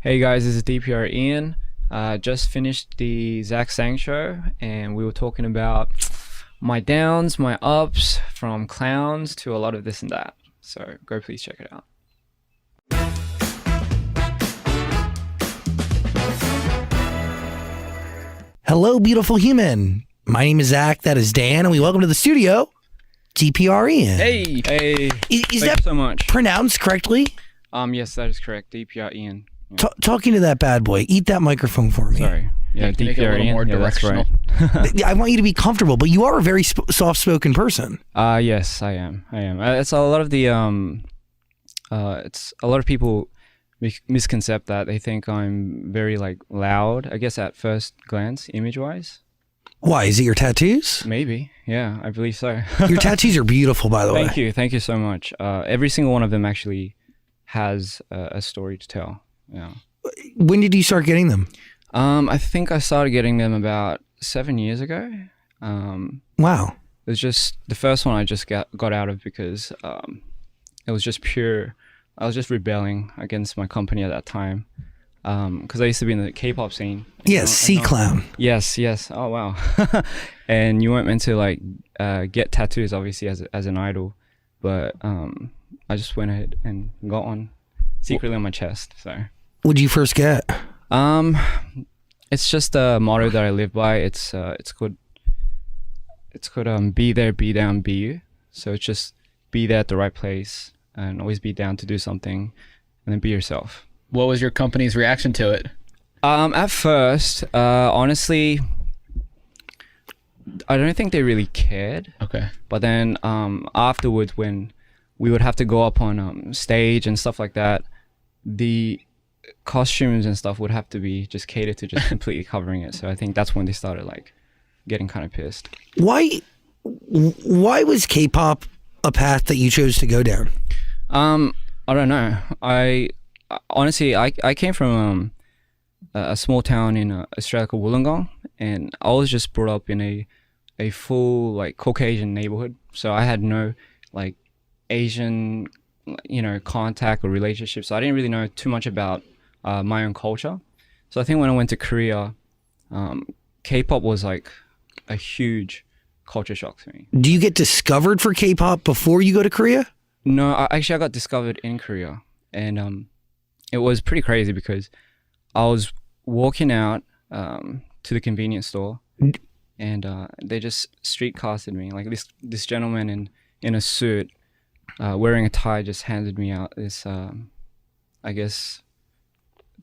Hey guys, this is DPR Ian. Just finished the Zach Sang show, and we were talking about my downs, my ups, from clowns to a lot of this and that. So go please check it out. Hello, beautiful human. My name is Zach. That is Dan, and we welcome to the studio, DPR Ian. Hey. Is Thank that you so much. pronounced correctly? Yes, that is correct. DPR Ian. Yeah. Talking to that bad boy. Eat that microphone for me. Sorry. Yeah, Make it a DPR little Ian. more Yeah, that's right. I want you to be comfortable, but you are a very soft-spoken person. Yes, I am. It's a lot of the it's a lot of people misconcept that. They think I'm very like loud, I guess at first glance, image-wise. Why? Is it your tattoos? Maybe. Yeah, I believe so. Your tattoos are beautiful, by the way. Thank you so much. Every single one of them actually has a story to tell. Yeah. When did you start getting them? I think I started getting them about 7 years ago. Wow. It was just the first one I just got out of because it was just pure. I was just rebelling against my company at that time because I used to be in the K-pop scene. Yes, C-Clown. Yes. Oh wow. And you weren't meant to like get tattoos, obviously, as an idol, but I just went ahead and got one secretly on my chest. So. What did you first get? It's just a motto that I live by. It's called be there, be down, be you. So it's just be there at the right place and always be down to do something, and then be yourself. What was your company's reaction to it? At first, honestly, I don't think they really cared. Okay. But then afterwards, when we would have to go up on stage and stuff like that, the costumes and stuff would have to be just catered to just completely covering it. So I think that's when they started like getting kind of pissed. Why was K-pop a path that you chose to go down? I don't know. I honestly came from a small town in Australia called Wollongong, and I was just brought up in a full like Caucasian neighborhood. So I had no like Asian contact or relationships. So I didn't really know too much about my own culture. So I think when I went to Korea, K-pop was like a huge culture shock to me. Do you get discovered for K-pop before you go to Korea? No, I got discovered in Korea, and it was pretty crazy because I was walking out to the convenience store, and they just streetcasted me. Like this gentleman in a suit, wearing a tie, just handed me out this, I guess,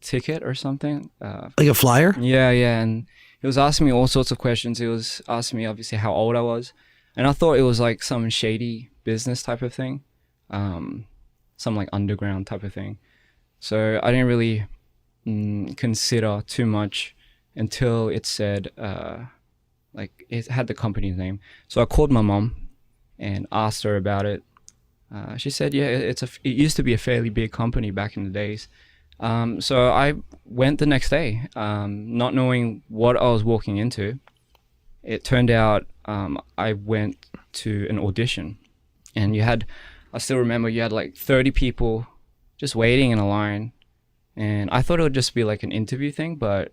ticket or something. Like a flyer? Yeah, and he was asking me all sorts of questions. He was asking me obviously how old I was, and I thought it was like some shady business type of thing, some like underground type of thing. So I didn't really consider too much until it said like it had the company's name. So I called my mom and asked her about it. She said, yeah, it used to be a fairly big company back in the days. So I went the next day, not knowing what I was walking into. It turned out I went to an audition, and I still remember you had like 30 people just waiting in a line, and I thought it would just be like an interview thing, but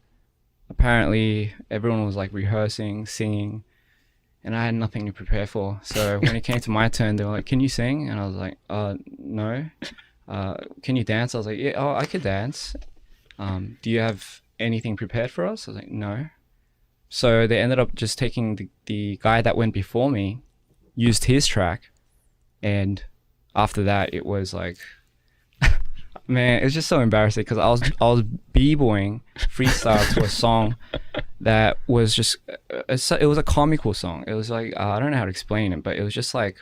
apparently everyone was like rehearsing, singing, and I had nothing to prepare for. So when it came to my turn, they were like, can you sing? And I was like, no. Can you dance? I was like, yeah, I could dance. Do you have anything prepared for us? I was like, no. So they ended up just taking the guy that went before me, used his track, and after that it was like, man, it was just so embarrassing because I was b-boying freestyle to a song that was just it was a comical song. It was like I don't know how to explain it, but it was just like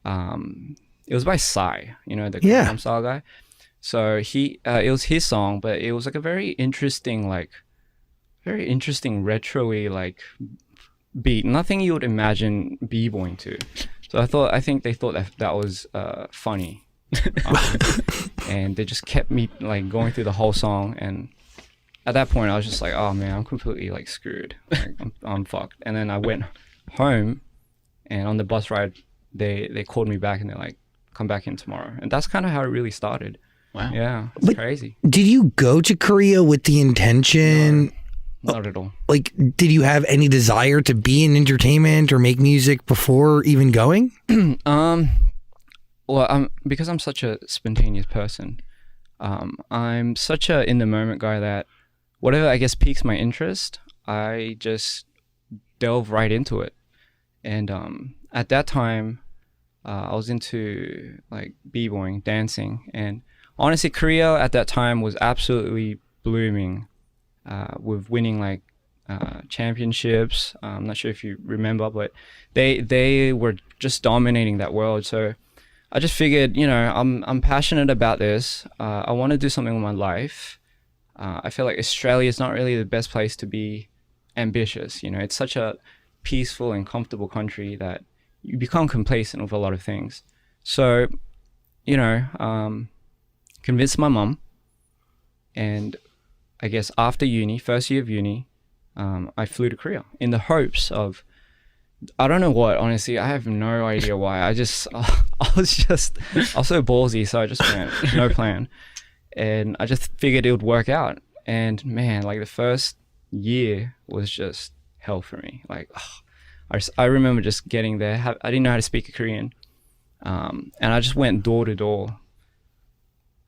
it was by Psy, the Gangnam Style guy. So it was his song, but it was like a very interesting retro-y like beat. Nothing you would imagine b-boying to. So I think they thought that was funny. And they just kept me like going through the whole song, and at that point I was just like, oh man, I'm completely like screwed. Like, I'm fucked. And then I went home, and on the bus ride they called me back and they're like, come back in tomorrow. And that's kind of how it really started. Wow. Yeah, it's But- crazy. Did you go to Korea with the intention? Not at all. Like, did you have any desire to be in entertainment or make music before even going? Well, because I'm such a spontaneous person. I'm such a in the moment guy that whatever I guess piques my interest, I just delve right into it. And at that time, I was into like b-boying, dancing, and honestly, Korea at that time was absolutely blooming, with winning like championships. I'm not sure if you remember, but they were just dominating that world. So I just figured, I'm passionate about this. I want to do something with my life. I feel like Australia is not really the best place to be ambitious. It's such a peaceful and comfortable country that you become complacent with a lot of things. So, convinced my mum, and I guess after uni, first year of uni, I flew to Korea in the hopes of, I don't know what, honestly, I have no idea why. I was so ballsy, so I just went, no plan. And I just figured it would work out. And man, like the first year was just hell for me. Like, I remember just getting there. I didn't know how to speak Korean. And I just went door to door,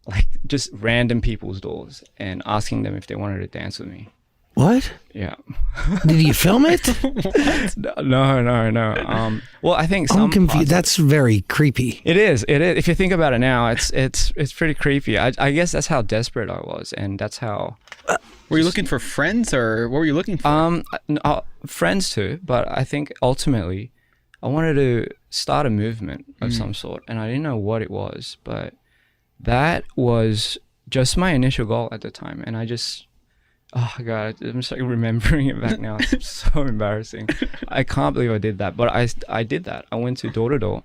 like just random people's doors, and asking them if they wanted to dance with me. What? Yeah. Did you film it? No. Well, I think I'm confused. That's very creepy. It is. If you think about it now, it's pretty creepy. I guess that's how desperate I was, and that's how. Were you looking for friends, or what were you looking for? Friends too, but I think ultimately, I wanted to start a movement of some sort, and I didn't know what it was, but that was just my initial goal at the time, and I just. Oh God, I'm just like remembering it back now. It's so embarrassing. I can't believe I did that, but I did that. I went to door,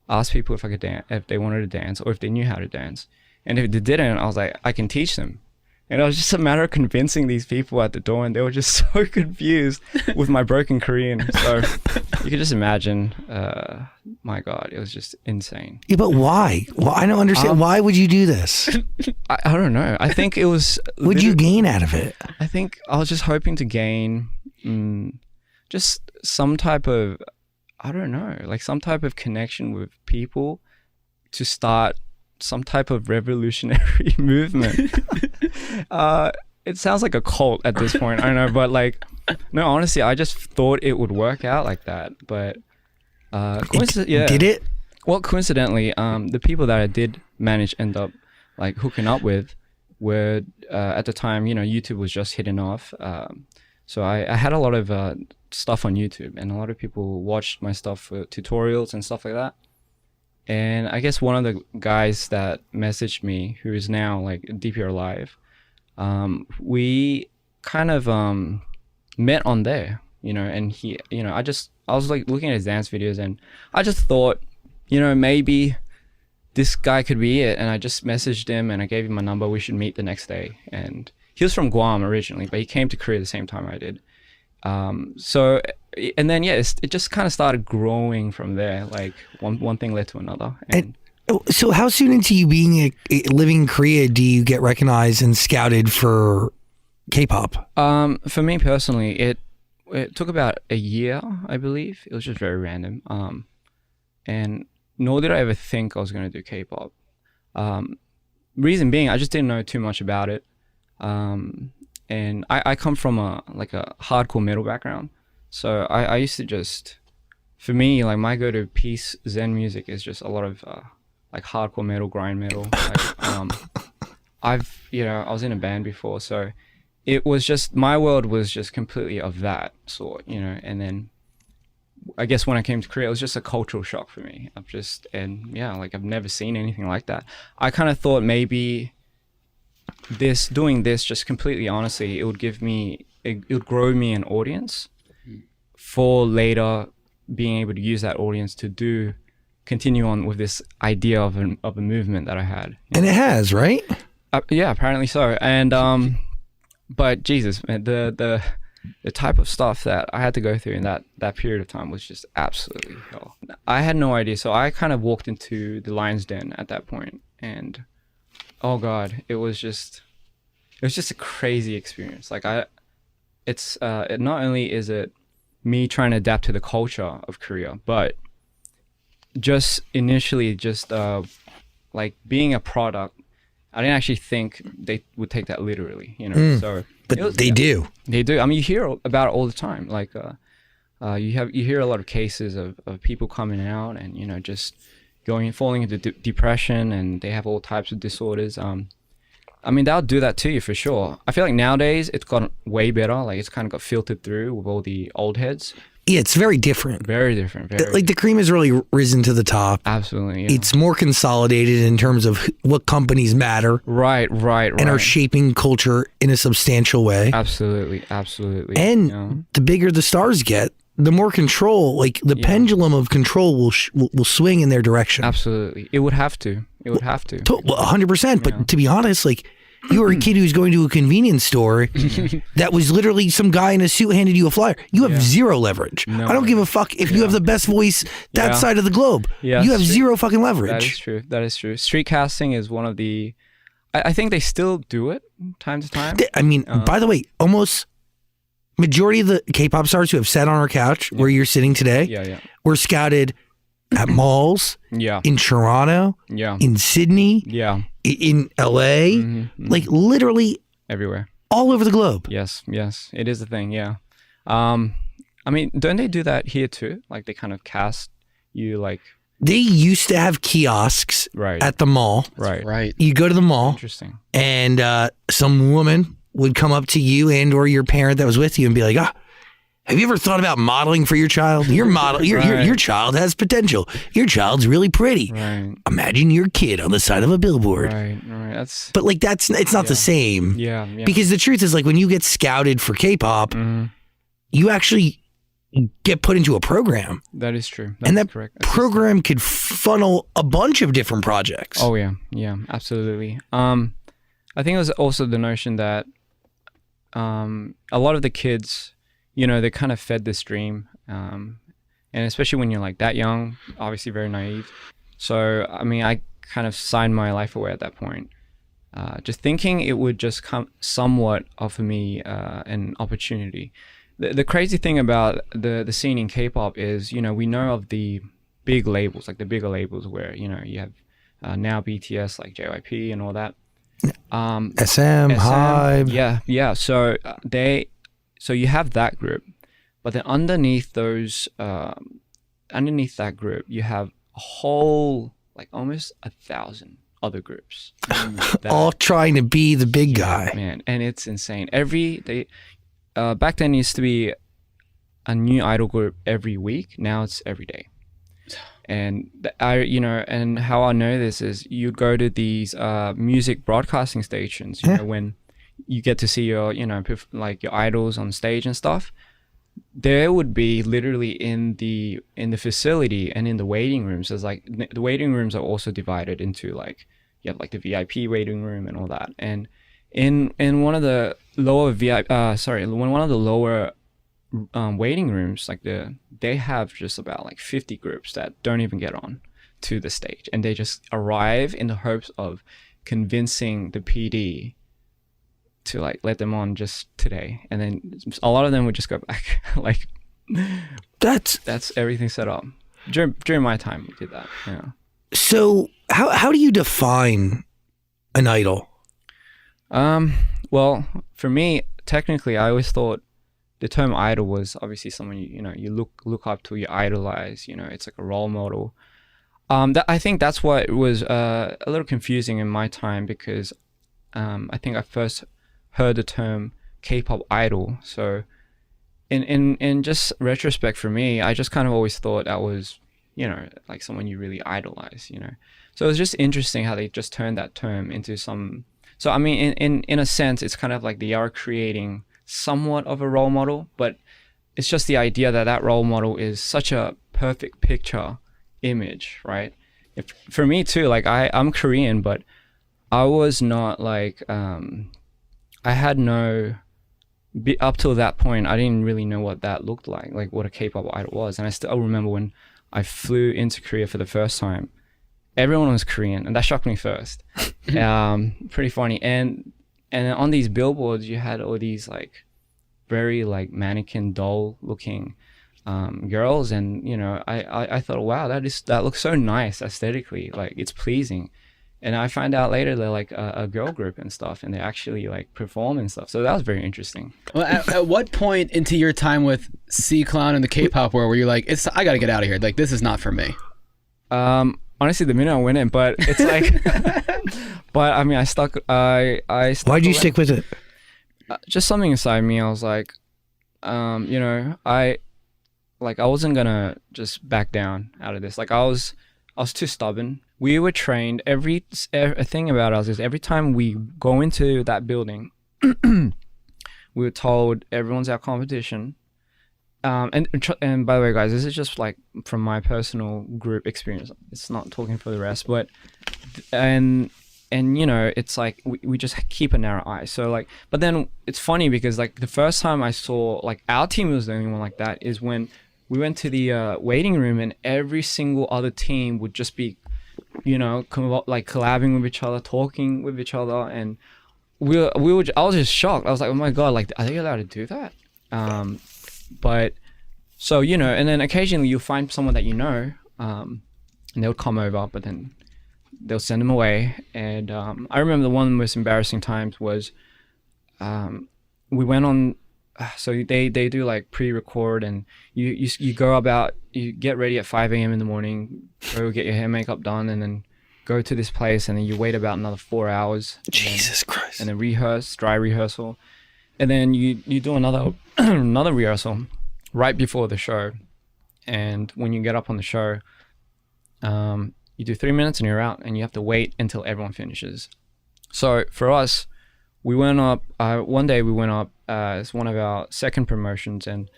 asked people if I could dance, if they wanted to dance, or if they knew how to dance. And if they didn't, I was like, I can teach them. And it was just a matter of convincing these people at the door, and they were just so confused with my broken Korean. So you can just imagine. My God, it was just insane. Yeah, but why? Well, I don't understand. Why would you do this? I don't know. I think it was. What'd you gain out of it? I think I was just hoping to gain just some type of, I don't know, like some type of connection with people to start some type of revolutionary movement. It sounds like a cult at this point, I know, but like, no, honestly, I just thought it would work out like that. But Did it? Well, coincidentally, the people that I did manage end up like hooking up with were at the time, YouTube was just hitting off. So I had a lot of stuff on YouTube, and a lot of people watched my stuff for tutorials and stuff like that. And I guess one of the guys that messaged me, who is now like DPR Live, we kind of met on there, and he, I was like looking at his dance videos, and I just thought, maybe this guy could be it. And I just messaged him, and I gave him my number. We should meet the next day. And he was from Guam originally, but he came to Korea the same time I did. So, and then, it just kind of started growing from there. Like one thing led to another. And so how soon into you being living in Korea do you get recognized and scouted for K-pop? For me personally, it took about a year, I believe. It was just very random. And nor did I ever think I was going to do K-pop. Reason being, I just didn't know too much about it. And I come from a hardcore metal background. So I used to just, for me, like my go-to peace Zen music is just a lot of like hardcore metal, grind metal. I was in a band before, so it was just, my world was just completely of that sort, and then I guess when I came to Korea, it was just a cultural shock for me. I've never seen anything like that. I kind of thought maybe doing this just completely honestly, it would grow me an audience for later being able to use that audience to continue on with this idea of a movement that I had. And it has, right? Yeah, apparently so. And but Jesus, man, the type of stuff that I had to go through in that period of time was just absolutely hell. I had no idea, so I kind of walked into the lion's den at that point, and oh god, it was just a crazy experience. Like it not only is it me trying to adapt to the culture of Korea, but just initially like being a product, I didn't actually think they would take that literally, you know. So But they do. They do. I mean, you hear about it all the time. Like you hear a lot of cases of people coming out and, you know, just falling into depression, and they have all types of disorders. I mean, they'll do that to you for sure. I feel like nowadays it's gotten way better. Like it's kind of got filtered through with all the old heads. Yeah, it's very different. Very different. Like the cream has really risen to the top. Absolutely. Yeah. It's more consolidated in terms of what companies matter. Right. And are shaping culture in a substantial way. Absolutely. And you know? the bigger the stars get, the more control, like the pendulum of control will swing in their direction. Absolutely. It would have to. 100%. But to be honest, like, you were a kid who's going to a convenience store that was literally some guy in a suit handed you a flyer. You have zero leverage. No, I don't give a fuck if you have the best voice that side of the globe. Yeah, you have zero fucking leverage. That is true. Street casting is one of the... I think they still do it time to time. I mean, by the way, almost majority of the K-pop stars who have sat on our couch where you're sitting today were scouted at malls, in Toronto, in Sydney, in LA, like literally everywhere, all over the globe. Yes, it is a thing. Yeah, I mean, don't they do that here too? Like they kind of cast you like. They used to have kiosks at the mall. Right. You go to the mall. Interesting. And some woman would come up to you and or your parent that was with you and be like, have you ever thought about modeling for your child? Your child has potential. Your child's really pretty. Right. Imagine your kid on the side of a billboard. Right. But like it's not the same. Yeah. Because the truth is, like, when you get scouted for K-pop, you actually get put into a program. That is true. And that correct. program could funnel a bunch of different projects. Oh yeah, absolutely. I think it was also the notion that a lot of the kids, you know, they kind of fed this dream, and especially when you're like that young, obviously very naive. So I mean, I kind of signed my life away at that point, just thinking it would just somewhat offer me an opportunity. The crazy thing about the scene in K-pop is, you know, we know of the big labels, like the bigger labels where, you know, you have now BTS, like JYP and all that. SM, Hybe. Yeah. So you have that group, but then underneath that group, you have a whole, like almost 1,000 other groups. All trying to be the big guy. Man, and it's insane. Back then it used to be a new idol group every week. Now it's every day. And and how I know this is you go to these music broadcasting stations, you know, when you get to see your, you know, like your idols on stage and stuff. There would be literally in the facility and in the waiting rooms. There's like the waiting rooms are also divided into like you have like the VIP waiting room and all that. And in one of the lower waiting rooms, like they have just about like 50 groups that don't even get on to the stage, and they just arrive in the hopes of convincing the PD to like let them on just today, and then a lot of them would just go back. Like that's everything set up. During my time we did that. Yeah. So how do you define an idol? Well, for me, technically, I always thought the term idol was obviously someone you look up to, you idolize. You know, it's like a role model. I think that's what was a little confusing in my time, because I think I first heard the term K-pop idol. So in just retrospect for me, I just kind of always thought that was, you know, like someone you really idolize. You know, so it was just interesting how they just turned that term into some. So I mean, in a sense, it's kind of like they are creating somewhat of a role model, but it's just the idea that role model is such a perfect picture image, right? For me too, like I'm Korean, but I was not like I had no up till that point I didn't really know what that looked like what a K-pop idol was. And I still remember when I flew into Korea for the first time, everyone was Korean, and that shocked me first. Pretty funny. And on these billboards, you had all these like very like mannequin doll looking girls, and you know, I thought, wow, that looks so nice aesthetically, like it's pleasing. And I find out later they're like a girl group and stuff, and they actually like perform and stuff. So that was very interesting. Well, at what point into your time with C-Clown and the K-pop world were you like, I got to get out of here. Like, this is not for me? Honestly, the minute I went in, but it's like, but I mean, I stuck. Why'd you stick with it? Just something inside me. I was like, you know, I wasn't gonna just back down out of this. Like I was too stubborn. We were trained. Every thing about us is every time we go into that building, we were told everyone's our competition. And by the way, guys, this is just like from my personal group experience. It's not talking for the rest, but and you know, it's like we just keep a narrow eye. So like, but then it's funny because like the first time I saw like our team was the only one like that is when we went to the waiting room, and every single other team would just be, you know, like collabing with each other, talking with each other, and I was just shocked. I was like, oh my god, like are they allowed to do that? But so, you know, and then occasionally you'll find someone that you know, and they'll come over, but then they'll send them away. And I remember one of the most embarrassing times was we went on, so they do like pre-record, and you go about, you get ready at 5 a.m. in the morning, go get your hair makeup done, and then go to this place, and then you wait about another 4 hours. Jesus Christ. And then rehearse, dry rehearsal. And then you do another another rehearsal right before the show. And when you get up on the show, you do 3 minutes and you're out, and you have to wait until everyone finishes. So for us, we went up, one day we went up, it's one of our second promotions, and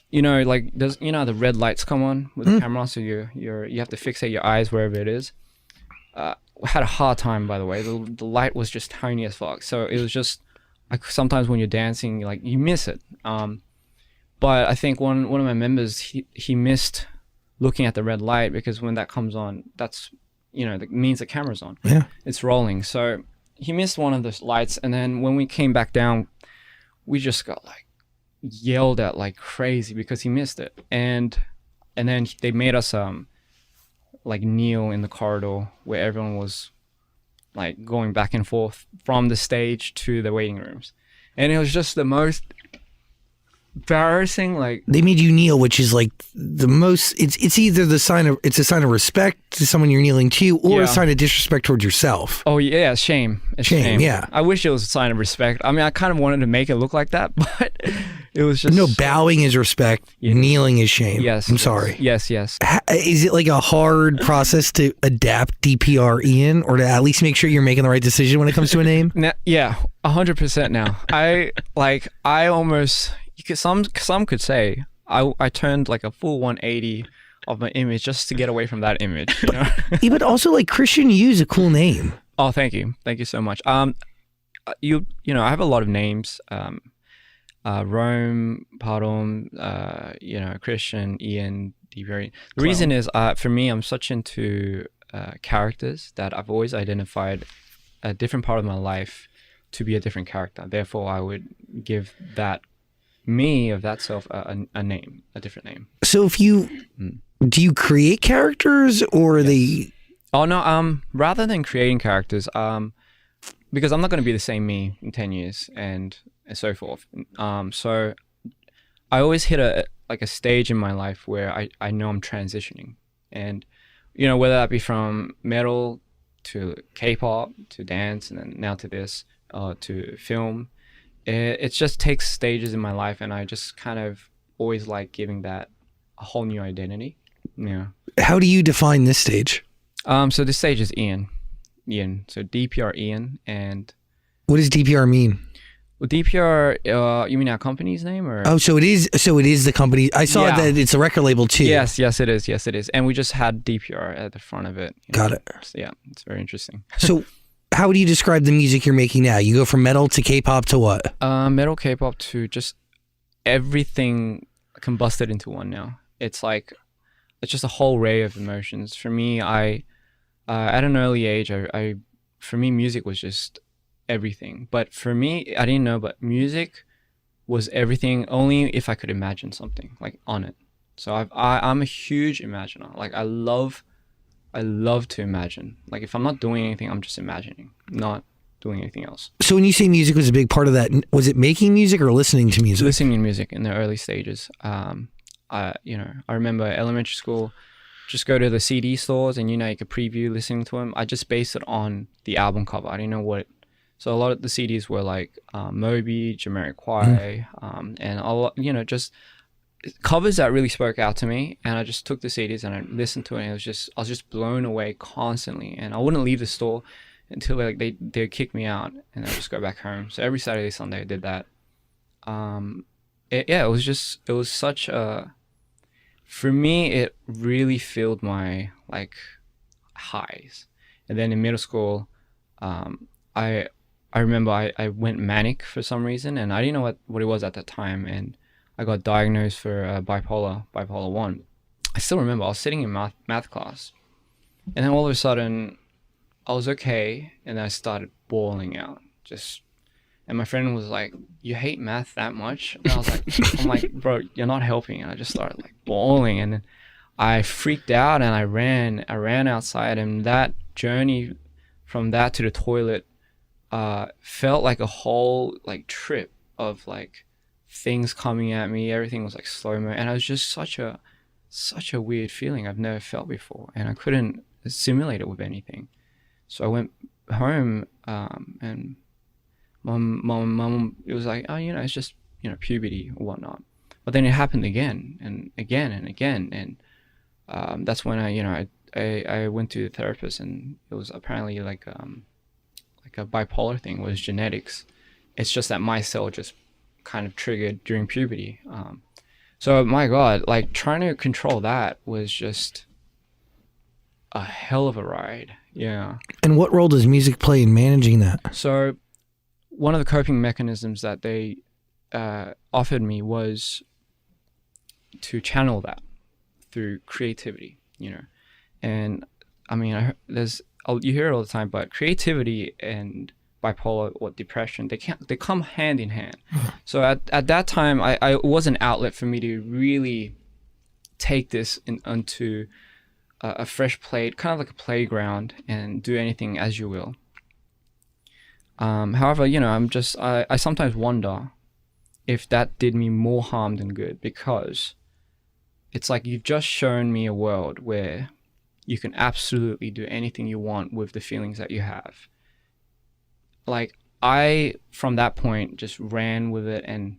you know, like there's, you know, the red lights come on with the camera, so you have to fixate your eyes wherever it is. We had a hard time, by the way. The light was just tiny as fuck, so it was just like sometimes when you're dancing, like you miss it. But I think one of my members, he missed looking at the red light, because when that comes on, that's, you know, that means the camera's on. Yeah, it's rolling. So he missed one of the lights, and then when we came back down, we just got like yelled at like crazy because he missed it. And then they made us like kneel in the corridor where everyone was like going back and forth from the stage to the waiting rooms, and it was just the most embarrassing. Like they made you kneel, which is like the most. It's either a sign of respect to someone you're kneeling to, or a sign of disrespect towards yourself. Oh yeah, shame. It's shame. Yeah, I wish it was a sign of respect. I mean, I kind of wanted to make it look like that, but it was just no. Bowing is respect. Yeah. Kneeling is shame. Yes, I'm sorry. Yes. Is it like a hard process to adapt DPR, Ian, or to at least make sure you're making the right decision when it comes to a name? Yeah, 100% now. I almost. Some could say I turned like a full 180 of my image just to get away from that image, you know? Yeah, but also like Christian Yu is a cool name. Oh, thank you so much. You know, I have a lot of names. Rome, Parom, you know, Christian, Ian, DPR. The reason is, for me, I'm such into characters that I've always identified a different part of my life to be a different character. Therefore, I would give that me of that self a name, a different name. So if you do you create characters, or are they? Oh no, rather than creating characters, because I'm not going to be the same me in 10 years and so forth. So I always hit a stage in my life where I know I'm transitioning, and you know, whether that be from metal to K-pop to dance, and then now to this, to film. It just takes stages in my life, and I just kind of always like giving that a whole new identity. Yeah. How do you define this stage? So this stage is Ian. So DPR Ian. And what does DPR mean? Well, DPR, you mean our company's name, or? Oh, so it is the company. I saw that it's a record label too. Yes, it is. And we just had DPR at the front of it. Got it. So, yeah, it's very interesting. So how would you describe the music you're making now? You go from metal to K-pop to what? Metal, K-pop to just everything combusted into one now. It's just a whole array of emotions. For me, I at an early age, for me, music was just everything. But for me, I didn't know, but music was everything only if I could imagine something like on it. So I'm a huge imaginer. Like I love to imagine. Like if I'm not doing anything, I'm just imagining, not doing anything else. So when you say music was a big part of that, was it making music or listening to music? Listening to music in the early stages. I remember elementary school, just go to the CD stores and you could preview listening to them. I just based it on the album cover. I didn't know what. So a lot of the CDs were like Moby, Jamiroquai, and a lot, just covers that really spoke out to me. And I just took the CDs and I listened to it, and I was just blown away constantly. And I wouldn't leave the store until they'd kick me out, and I'd just go back home. So every Saturday, Sunday, I did that. It was such a, for me, it really filled my like highs. And then in middle school, I remember I went manic for some reason, and I didn't know what it was at that time, and I got diagnosed for bipolar 1. I still remember I was sitting in math class, and then all of a sudden I was okay, and then I started bawling out, and my friend was like, "You hate math that much?" And I was like, I'm like, "Bro, you're not helping." And I just started like bawling, and then I freaked out and I ran outside, and that journey from that to the toilet felt like a whole like trip of like things coming at me. Everything was like slow-mo, and it was just such a weird feeling I've never felt before, and I couldn't simulate it with anything. So I went home, and mom, it was like, oh, it's just, puberty or whatnot. But then it happened again and again and again. And that's when I went to the therapist, and it was apparently like a bipolar thing. It was genetics. It's just that my cell just kind of triggered during puberty. So my God, like trying to control that was just a hell of a ride. Yeah. And what role does music play in managing that? So one of the coping mechanisms that they offered me was to channel that through creativity, And I mean, you hear it all the time, but creativity and bipolar or depression, they come hand in hand. So at that time, it was an outlet for me to really take this onto a fresh plate, kind of like a playground, and do anything as you will. However, I sometimes wonder if that did me more harm than good, because it's like you've just shown me a world where you can absolutely do anything you want with the feelings that you have. Like I, from that point, just ran with it, and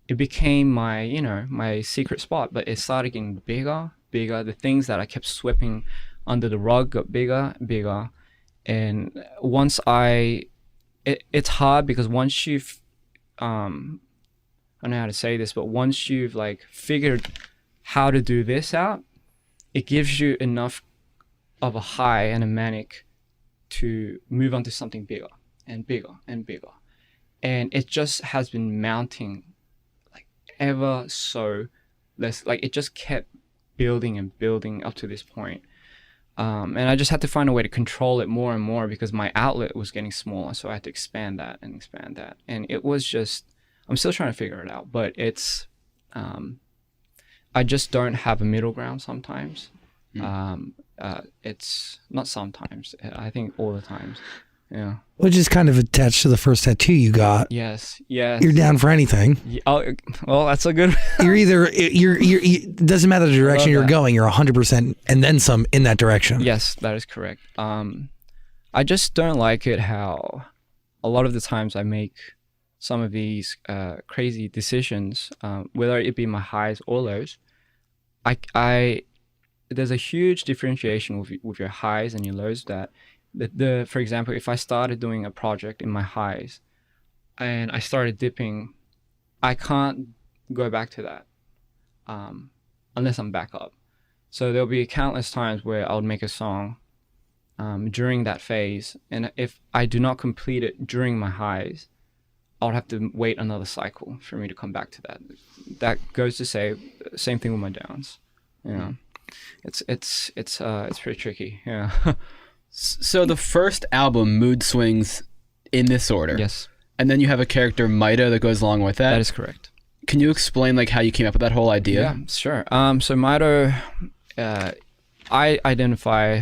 it became my secret spot. But it started getting bigger. The things that I kept sweeping under the rug got bigger. And once it's hard, because once you've, I don't know how to say this, but once you've like figured how to do this out, it gives you enough of a high and a manic to move on to something bigger and bigger and bigger. And it just has been mounting like ever so less, like it just kept building and building up to this point. And I just had to find a way to control it more and more, because my outlet was getting smaller. So I had to expand that. And it was just, I'm still trying to figure it out, but it's, I just don't have a middle ground sometimes. It's not sometimes, I think all the times. Yeah. Which is kind of attached to the first tattoo you got. Yes. You're down for anything. Oh, well, that's a good. It doesn't matter the direction you're going. You're 100% and then some in that direction. Yes, that is correct. I just don't like it how a lot of the times I make some of these crazy decisions, whether it be my highs or lows. There's a huge differentiation with your highs and your lows. That for example, if I started doing a project in my highs and I started dipping, I can't go back to that unless I'm back up. So there'll be countless times where I would make a song during that phase, and if I do not complete it during my highs, I would have to wait another cycle for me to come back to that. That goes to say, same thing with my downs. It's pretty tricky. Yeah. So the first album, Mood Swings, in this order. Yes. And then you have a character, Maida, that goes along with that. That is correct. Can you explain like how you came up with that whole idea? Yeah, sure. So Maida, I identify.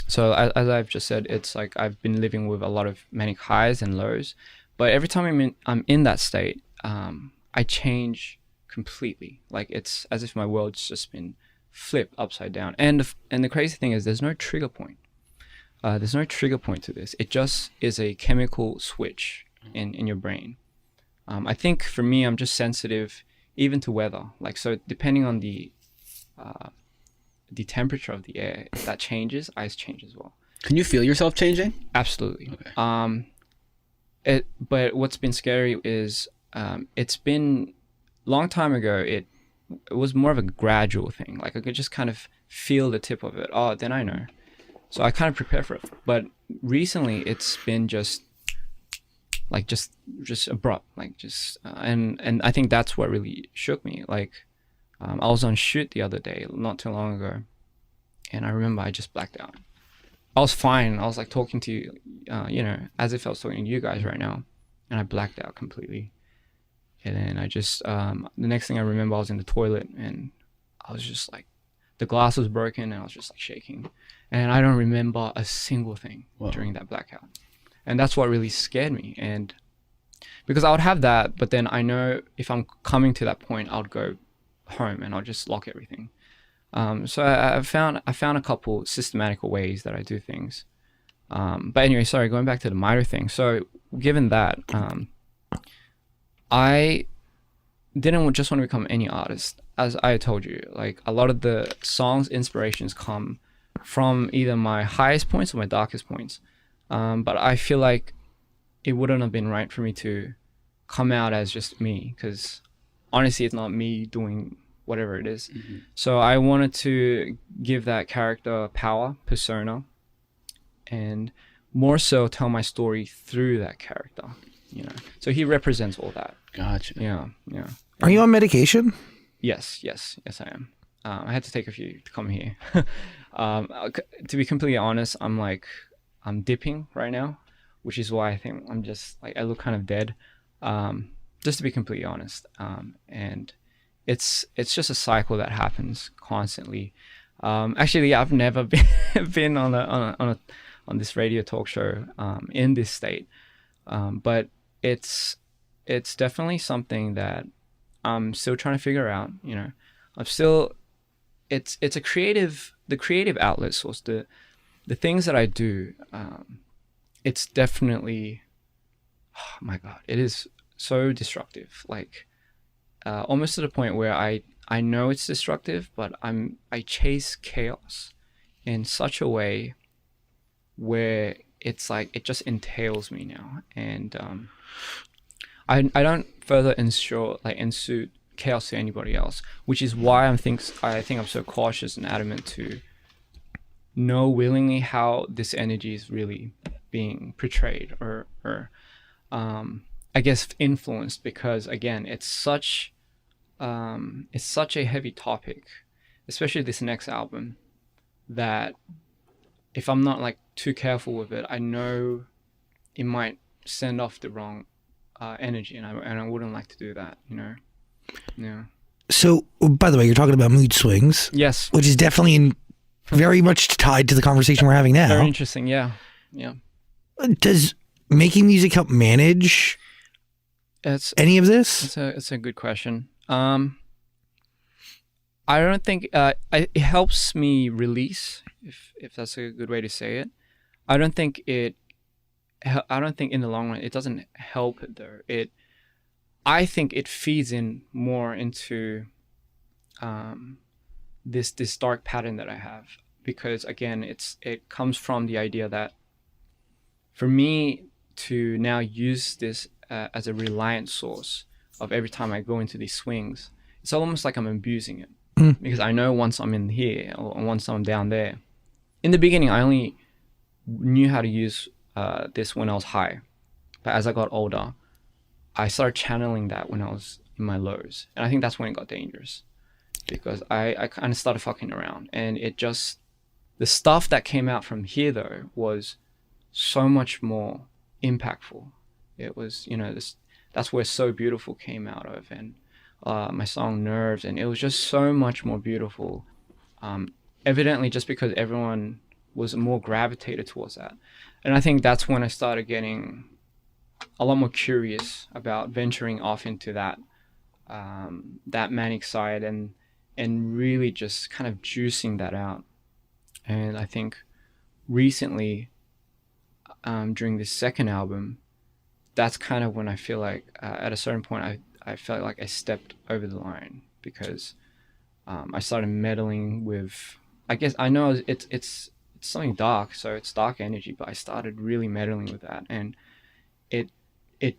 So as I've just said, it's like I've been living with a lot of manic highs and lows, but every time I'm in that state, I change completely. Like it's as if my world's just been flipped upside down. And the crazy thing is, there's no trigger point. There's no trigger point to this. It just is a chemical switch in your brain. I think for me, I'm just sensitive even to weather. Like, so depending on the temperature of the air, if that changes, I change as well. Can you feel yourself changing? Absolutely. Okay. But what's been scary is it's been long time ago. It was more of a gradual thing. Like I could just kind of feel the tip of it. Oh, then I know. So I kind of prepare for it. But recently, it's been just abrupt, like just and I think that's what really shook me. Like I was on shoot the other day, not too long ago, and I remember I just blacked out. I was fine. I was like talking to you, as if I was talking to you guys right now, and I blacked out completely. And then I just the next thing I remember, I was in the toilet, and I was just like, the glass was broken, and I was just like shaking, and I don't remember a single thing during that blackout. And that's what really scared me. And because I would have that, but then I know if I'm coming to that point, I'll go home and I'll just lock everything. So I found a couple systematical ways that I do things. But anyway, sorry, going back to the Maida thing. So given that, I didn't just want to become any artist. As I told you, like a lot of the songs inspirations come from either my highest points or my darkest points. But I feel like it wouldn't have been right for me to come out as just me, because honestly, it's not me doing whatever it is. Mm-hmm. So I wanted to give that character power, persona, and more so tell my story through that character, So he represents all that. Gotcha. Yeah. Are you on medication? Yes, I am. I had to take a few to come here. To be completely honest, I'm dipping right now, which is why I think I'm just like, I look kind of dead, just to be completely honest. And it's just a cycle that happens constantly. Actually, I've never been on this radio talk show in this state, but it's definitely something that I'm still trying to figure out. I'm still, it's the creative outlet source. The things that I do, it's definitely, oh my God, it is so destructive. Like almost to the point where I know it's destructive, but I chase chaos in such a way where it's like it just entails me now, and I don't further ensue chaos to anybody else, which is why I think I'm so cautious and adamant to know willingly how this energy is really being portrayed or I guess influenced, because again, it's such a heavy topic, especially this next album, that if I'm not like too careful with it, I know it might send off the wrong energy, and I wouldn't like to do that, Yeah. So, by the way, you're talking about mood swings. Yes. Which is definitely very much tied to the conversation we're having now. Very interesting, yeah. Does making music help manage any of this? It's a good question. I don't think it helps me release, if that's a good way to say it. I don't think in the long run it doesn't help it though. I think it feeds in more into this dark pattern that I have, because again, it comes from the idea that for me to now use this as a reliant source of every time I go into these swings, it's almost like I'm abusing it. Because I know once I'm in here or once I'm down there. In the beginning, I only knew how to use this when I was high, but as I got older, I started channeling that when I was in my lows, and I think that's when it got dangerous, because I kind of started fucking around, and it just The stuff that came out from here though was so much more impactful. It was, you know, that's where So Beautiful came out of, and my song Nerves, and it was just so much more beautiful. Evidently just because everyone was more gravitated towards that. And I think that's when I started getting a lot more curious about venturing off into that that manic side, and really just kind of juicing that out. And I think recently, during this second album, that's kind of when I feel like at a certain point I felt like I stepped over the line, because I started meddling with, I guess I know it's something dark, so it's dark energy, but I started really meddling with that, and it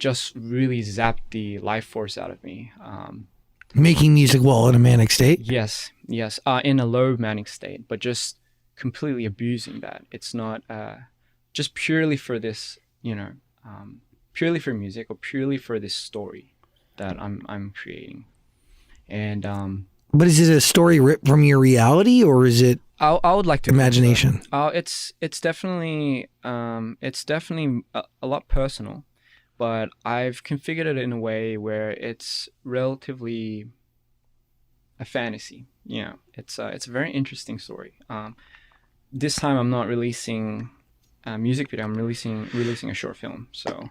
just really zapped the life force out of me. Making music while in a manic state? Yes, in a low manic state, but just completely abusing that. It's not just purely for this, you know, purely for music, or purely for this story that I'm creating. And but is it a story ripped from your reality, or is it I would like to imagination? It's definitely a lot personal, but I've configured it in a way where it's relatively a fantasy. You know, it's a very interesting story. This time I'm not releasing a music video. I'm releasing a short film, so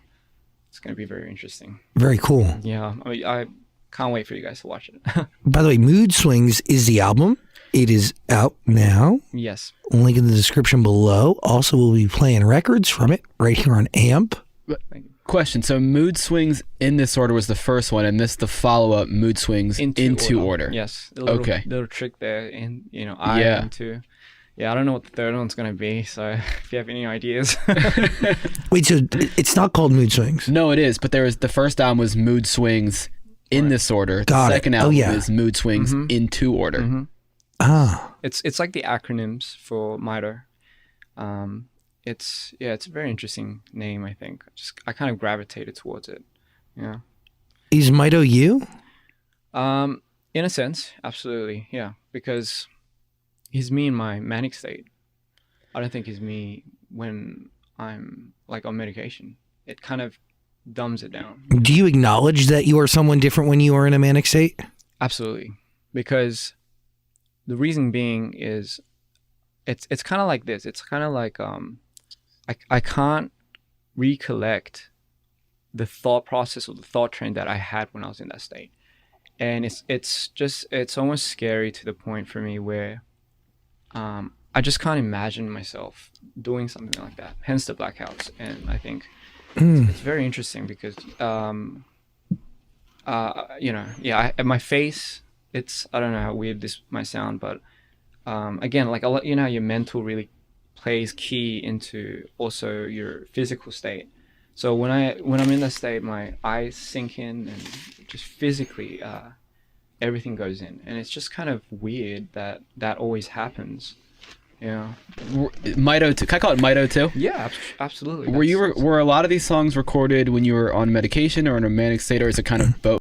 it's gonna be very interesting. Very cool. Yeah, I mean, I can't wait for you guys to watch it. By the way, Mood Swings is the album. It is out now. Yes. Link in the description below. Also, we'll be playing records from it right here on AMP. Question. So Mood Swings in this order was the first one, and this the follow-up Mood Swings into order. Yes. Okay. Little trick there, in, you know, into. Yeah, I don't know what the third one's going to be, so if you have any ideas. Wait, so it's not called Mood Swings? No, it is, but the first album was Mood Swings in this order. Got the second it. album is Mood Swings into order. Mm-hmm. Ah. It's like the acronyms for Mito. It's a very interesting name, I think. I kind of gravitated towards it. Yeah. Is Mito you? In a sense, absolutely. Yeah, because he's me in my manic state. I don't think he's me when I'm like on medication. It kind of dumbs it down. Do you acknowledge that you are someone different when you are in a manic state? Absolutely. Because the reason being is it's kind of like this. It's kind of like I can't recollect the thought process or the thought train that I had when I was in that state. And it's almost scary to the point for me where I just can't imagine myself doing something like that. Hence the blackouts. And I think it's very interesting because you know, my face, I don't know how weird this might sound, but again, like a lot, you know, your mental really plays key into also your physical state. So when I'm in that state, my eyes sink in, and just physically everything goes in, and it's just kind of weird that always happens. Yeah. Mito too. Can I call it Mito too? Yeah, absolutely. Were a lot of these songs recorded when you were on medication or in a manic state, or is it kind of both?